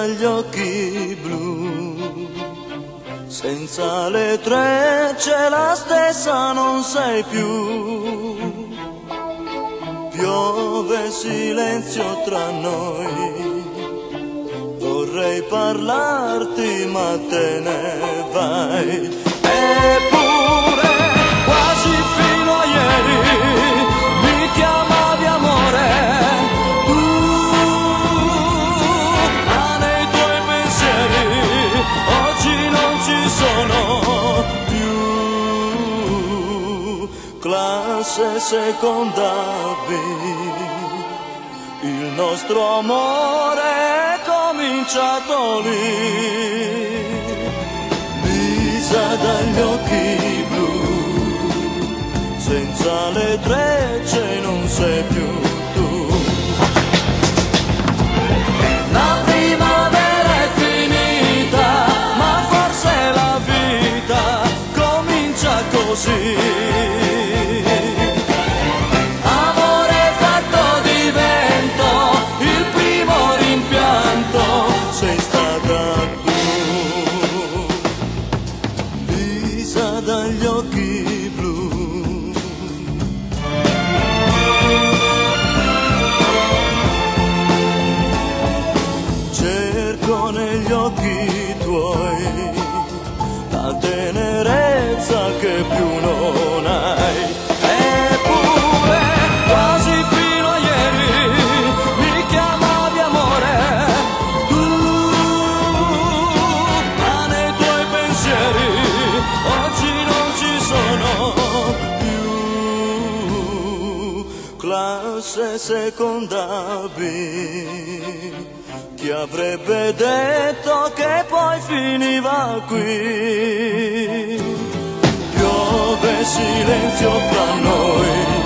dagli occhi blu, senza le trecce la stessa non sei più. Piove silenzio tra noi, vorrei parlarti ma te ne vai. Eppure quasi fino a ieri mi chiamavi amore, tu, ma nei tuoi pensieri oggi non ci sono più. Classe seconda B, il nostro amore è cominciato lì. Lisa dagli occhi blu, senza le trecce non sei più tu. La primavera è finita, ma forse la vita comincia così. Amore fatto di vento, il primo rimpianto sei stata tu. Lisa dagli occhi blu, cerco negli occhi tuoi la tenerezza che più non hai. Eppure quasi fino a ieri mi chiamavi amore, tu, ma nei tuoi pensieri oggi non ci sono più. Classe seconda B, chi avrebbe detto che poi finiva qui? Piove silenzio fra noi,